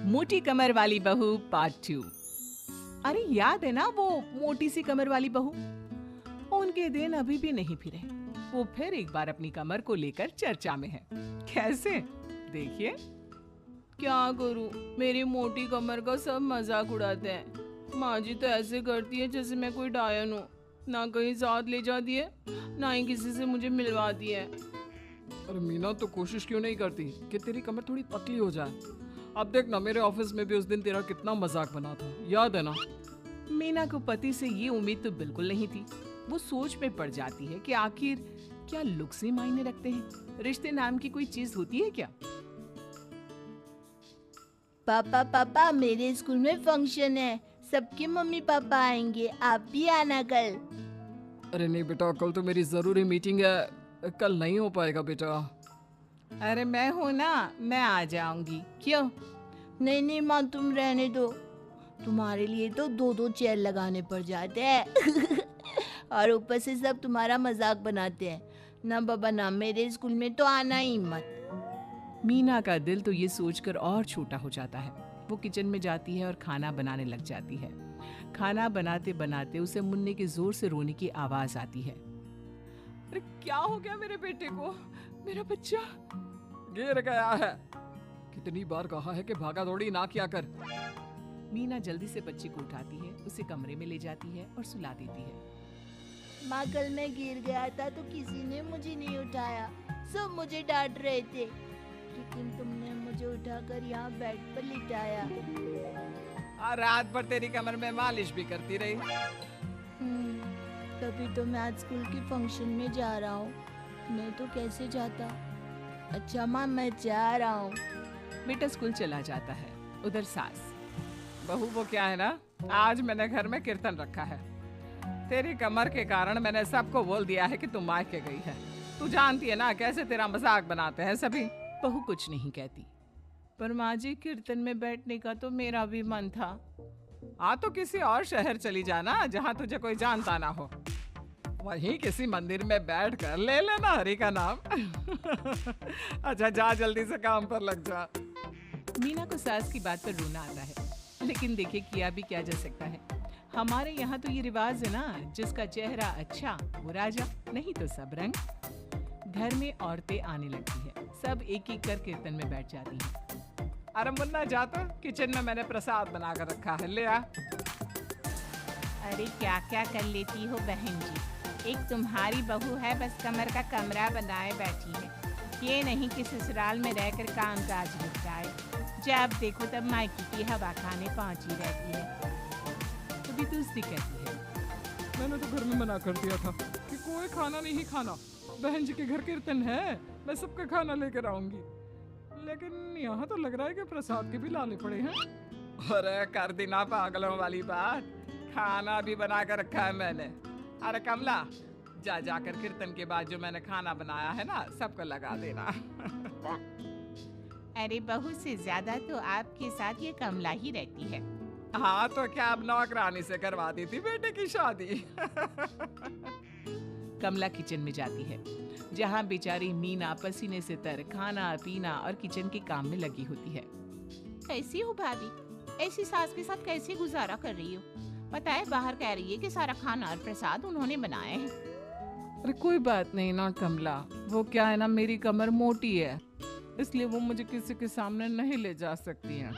मोटी कमर वाली बहू पार्ट 2। अरे याद है ना वो मोटी सी कमर वाली बहू? उनके दिन अभी भी नहीं फिरे। वो फिर एक बार अपनी कमर को लेकर चर्चा में है। कैसे? देखिए। क्या करूं, मेरी मोटी कमर का सब मजाक उड़ाते हैं। माँ जी तो ऐसे करती है जैसे मैं कोई डायन हूँ। ना कहीं साथ ले जाती है, ना ही किसी से मुझे मिलवाती है। अरे मीना तो कोशिश क्यों नहीं करती कि तेरी कमर थोड़ी पतली हो जाए? अब देख ना, मेरे ऑफिस में भी उस दिन तेरा कितना मजाक बना था, याद है ना? मीना को पति से ये उम्मीद तो बिल्कुल नहीं थी। वो सोच में पड़ जाती है कि आखिर क्या लुक्स ही मायने रखते हैं? रिश्ते नाम की कोई चीज होती है क्या? पापा पापा मेरे स्कूल में फंक्शन है, सबके मम्मी पापा आएंगे, आप भी आना कल। अरे नहीं बेटा, कल तो मेरी जरूरी मीटिंग है, कल नहीं हो पाएगा बेटा। अरे मैं हूँ ना, मैं आ जाऊंगी। क्यों? नहीं नहीं माँ, तुम रहने दो। तुम्हारे लिए तो 2-2 चेयर लगाने पड़ जाते हैं और ऊपर से सब तुम्हारा मजाक बनाते हैं। ना बाबा ना, मेरे स्कूल में तो आना ही मत। मीना का दिल तो ये सोचकर और छोटा हो जाता है। वो किचन में जाती है और खाना बनाने लग जाती है। खाना बनाते बनाते उसे मुन्ने के जोर से रोने की आवाज आती है। अरे क्या हो गया मेरे बेटे को? मेरा बच्चा गिर गया है। कितनी बार कहा है कि भागा दौड़ी ना किया कर। मीना जल्दी से बच्चे को उठाती है, उसे कमरे में ले जाती है और सुला देती है। माँ कल मैं गिर गया था तो किसी ने मुझे नहीं उठाया, सब मुझे डांट रहे थे, लेकिन तुमने मुझे उठाकर यहाँ बेड पर लिटाया। और रात भर तेरी कमर में मालिश भी करती रही। तभी तो मैं आज स्कूल के फंक्शन में जा रहा हूँ, मैं तो कैसे जाता। अच्छा माँ, मैं जा रहा हूँ। बेटा स्कूल चला जाता है। उधर सास, बहू वो क्या है ना, आज मैंने घर में कीर्तन रखा है। तेरी कमर के कारण मैंने सबको बोल दिया है कि तू मायके गई है। तू जानती है ना कैसे तेरा मजाक बनाते हैं सभी। बहू कुछ नहीं कहती। पर माँ जी, कीर्तन में बैठने का तो मेरा भी मन था। हाँ तो किसी और शहर चली जाना जहाँ तुझे कोई जानता ना हो। वहीं किसी मंदिर में बैठ कर ले लेना हरि का नाम। अच्छा जा, जल्दी से काम पर लग जा। मीना को सास की बात पर रोना आता है, लेकिन देखिए किया भी क्या जा सकता है। हमारे यहाँ तो ये रिवाज है ना, जिसका चेहरा अच्छा वो राजा, नहीं तो सब रंग। घर में औरतें आने लगती है, सब एक एक कर कीर्तन में बैठ जाती हैं। अरे मुन्ना जा तो, किचन में मैंने प्रसाद बना कर रखा है, ले आ। अरे क्या क्या कर लेती हो बहन जी, एक तुम्हारी बहू है बस कमर का कमरा बनाए बैठी है। ये नहीं कि ससुराल में रहकर काम काज निपटाए, जब देखो तब मायके की हवा खाने पहुंची रहती है। तभी तो उससे कहती है, मैंने तो घर में मना कर दिया था कि कोई खाना नहीं खाना। बहन जी के घर कीर्तन है, मैं सबका खाना लेकर आऊंगी, लेकिन यहाँ तो लग रहा है कि प्रसाद के भी लाने पड़े हैं। अरे कर देना पागलों वाली बात, खाना भी बना कर रखा है मैंने। अरे कमला, जा जाकर कीर्तन के बाद जो मैंने खाना बनाया है ना, सबको लगा देना। अरे बहू से ज्यादा तो आपके साथ ये कमला ही रहती है। हाँ तो क्या अब नौकरानी से करवा दी थी बेटे की शादी। कमला किचन में जाती है, जहाँ बेचारी मीना पसीने से तर खाना पीना और किचन के काम में लगी होती है। कैसी हो भाभी, ऐसी सास के साथ कैसे गुजारा कर रही हो? पता है बाहर कह रही है कि सारा खाना और प्रसाद उन्होंने बनाए हैं। अरे कोई बात नहीं ना कमला, वो क्या है ना, मेरी कमर मोटी है, इसलिए वो मुझे किसी के सामने नहीं ले जा सकती हैं।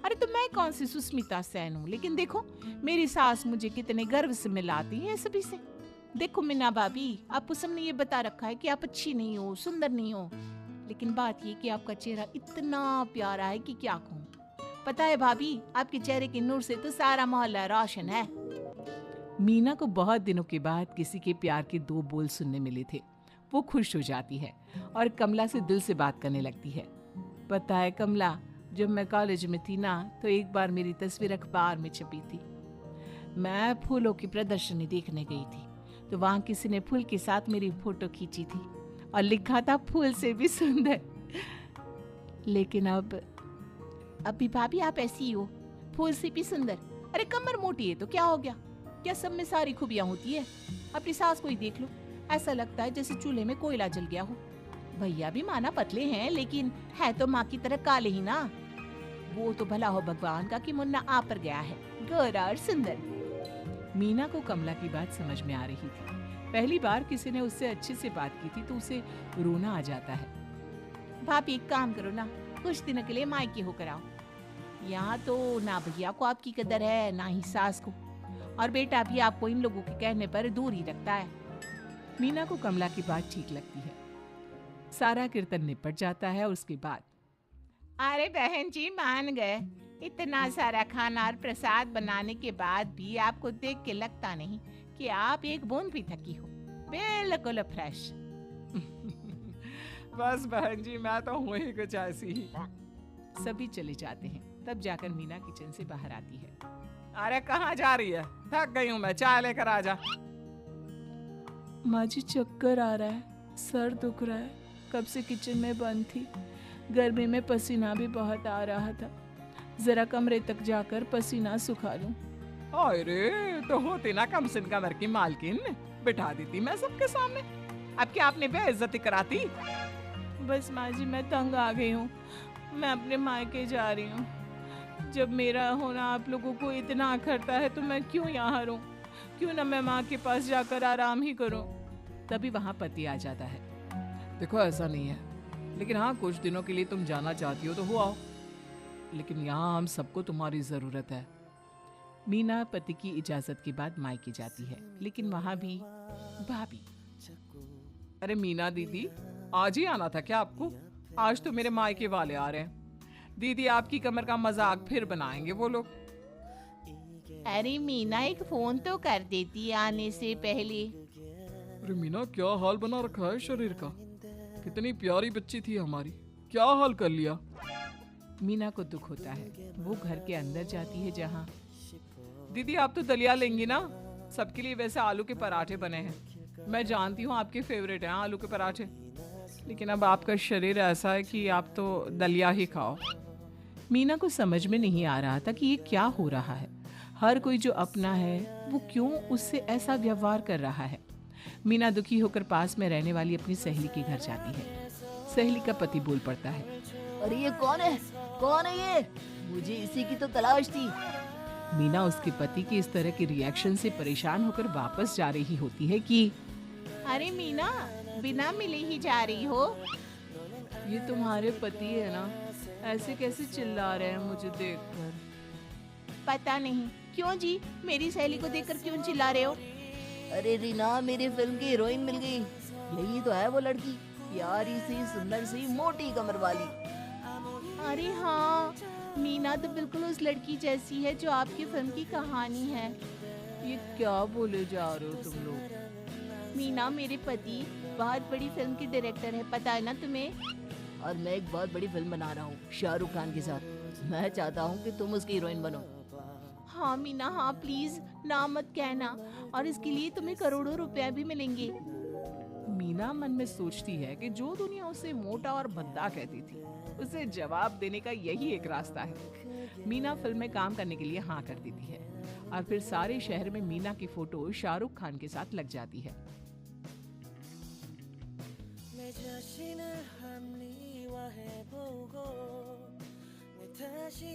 अरे तो मैं कौन सी सुस्मिता सेन हूँ, लेकिन देखो मेरी सास मुझे कितने गर्व से मिलाती है सभी से। देखो मीना भाभी, आपको सबने ये बता रखा है कि आप अच्छी नहीं हो, सुंदर नहीं हो, लेकिन बात ये कि आपका चेहरा इतना प्यारा है कि क्या कहूँ। पता है भाभी, आपके चेहरे के नूर से तो सारा मोहल्ला रोशन है। मीना को बहुत दिनों के बाद किसी के प्यार के 2 बोल सुनने मिले थे। वो खुश हो जाती है और कमला से दिल से बात करने लगती है। पता है कमला, जब मैं कॉलेज में थी ना, तो एक बार मेरी तस्वीर अखबार में छपी थी। मैं फूलों की प्रदर्शनी देखने गई थी, तो वहाँ किसी ने फूल के साथ मेरी फोटो खींची थी और लिखा था फूल से भी सुंदर। लेकिन अभी भाभी आप ऐसी हो, फूल से भी सुंदर। अरे कमर मोटी है तो क्या हो गया, क्या सब में सारी खूबियां होती है? अपनी सास को ही देख लो, ऐसा लगता है जैसे चूल्हे में कोयला जल गया हो। भैया भी माना पतले हैं, लेकिन है तो माँ की तरह काले ही ना। वो तो भला हो भगवान का कि मुन्ना आ पर गया है, गोरा और सुंदर। मीना को कमला की बात समझ में आ रही थी। पहली बार किसी ने उससे अच्छे से बात की थी तो उसे रोना आ जाता है। भाभी एक काम करो ना, कुछ दिनों के लिए मायके होकर आओ। यहाँ तो ना भैया को आपकी कदर है ना ही सास को, और बेटा भी आपको इन लोगों के कहने पर दूर ही रखता है। मीना को कमला की बात ठीक लगती है। सारा कीर्तन निपट जाता है और उसके बाद अरे बहन जी मान गए, इतना सारा खाना और प्रसाद बनाने के बाद भी आपको देख के लगता नहीं कि आप एक बूंद भी थकी हो, बिल्कुल फ्रेश। बस बहन जी मैं तो हूँ ही कुछ ऐसी ही। सभी चले जाते हैं। तब जाकर मीना किचन से बाहर आती है। अरे कहाँ जा रही है? थक गई हूँ मैं, चाय लेकर आ जा। माँ जी चक्कर आ रहा है, सर दुख रहा है, कब से किचन में बंद थी, गर्मी में पसीना भी बहुत आ रहा था, जरा कमरे तक जाकर पसीना सुखा लूं। अरे तो होती ना कम सिन कमर की मालकिन, बिठा देती मैं सबके सामने। अब क्या आपने बेइज्जती कराती? बस माँ जी मैं तंग आ गई हूँ, मैं अपने मायके जा रही हूँ। जब मेरा होना आप लोगों को इतना अखरता है तो मैं क्यों यहाँ रहूं? क्यों ना मैं माँ के पास जाकर आराम ही करूं? तभी वहाँ पति आ जाता है। देखो ऐसा नहीं है, लेकिन हाँ कुछ दिनों के लिए तुम जाना चाहती हो तो हो आओ, लेकिन यहाँ हम सबको तुम्हारी जरूरत है। मीना पति की इजाजत के बाद मायके जाती है, लेकिन वहाँ भी भाभी। अरे मीना दीदी आज ही आना था क्या आपको? आज तो मेरे मायके वाले आ रहे हैं। दीदी आपकी कमर का मजाक फिर बनाएंगे वो लोग। अरे मीना एक फोन तो कर देती आने से पहले। अरे मीना क्या हाल बना रखा है शरीर का, कितनी प्यारी बच्ची थी हमारी, क्या हाल कर लिया। मीना को दुख होता है। वो घर के अंदर जाती है जहाँ दीदी आप तो दलिया लेंगी ना, सबके लिए वैसे आलू के पराठे बने हैं। मैं जानती हूँ आपके फेवरेट हैं आलू के पराठे, लेकिन अब आपका शरीर ऐसा है कि आप तो दलिया ही खाओ। मीना को समझ में नहीं आ रहा था कि ये क्या हो रहा है। हर कोई जो अपना है वो क्यों उससे ऐसा व्यवहार कर रहा है। मीना दुखी होकर पास में रहने वाली अपनी सहेली के घर जाती है। सहेली का पति बोल पड़ता है, अरे ये कौन है? कौन है ये? मुझे इसी की तो तलाश थी। मीना उसके पति के इस तरह के रिएक्शन से परेशान होकर वापस जा रही होती है कि अरे मीना बिना मिले ही जा रही हो? ये तुम्हारे पति है ना, ऐसे कैसे चिल्ला रहे हैं मुझे देखकर? पता नहीं क्यों जी, मेरी सहेली को देखकर क्यों चिल्ला रहे हो? अरे रीना मेरी फिल्म की हीरोइन मिल गई। यही तो है वो लड़की, प्यारी सी सुंदर सी मोटी कमर वाली। अरे हाँ, मीना तो बिल्कुल उस लड़की जैसी है जो आपकी फिल्म की कहानी है। ये क्या बोले जा रहे हो तुम लोग? मीना मेरे पति बहुत बड़ी फिल्म के डायरेक्टर है, पता है ना तुम्हें? और मैं एक बहुत बड़ी फिल्म बना रहा हूँ शाहरुख खान के साथ। मैं चाहता हूँ कि तुम उसकी हीरोइन बनो। हाँ मीना हाँ, प्लीज ना मत कहना, और इसके लिए तुम्हें करोड़ों रुपए भी मिलेंगे। मीना मन में सोचती है कि जो दुनिया उसे मोटा और भद्दा कहती थी, उसे जवाब देने का यही एक रास्ता है। मीना फिल्म में काम करने के लिए हाँ कर देती है और फिर सारे शहर में मीना की फोटो शाहरुख खान के साथ लग जाती है। 자신을 합리화해보고 내 탓이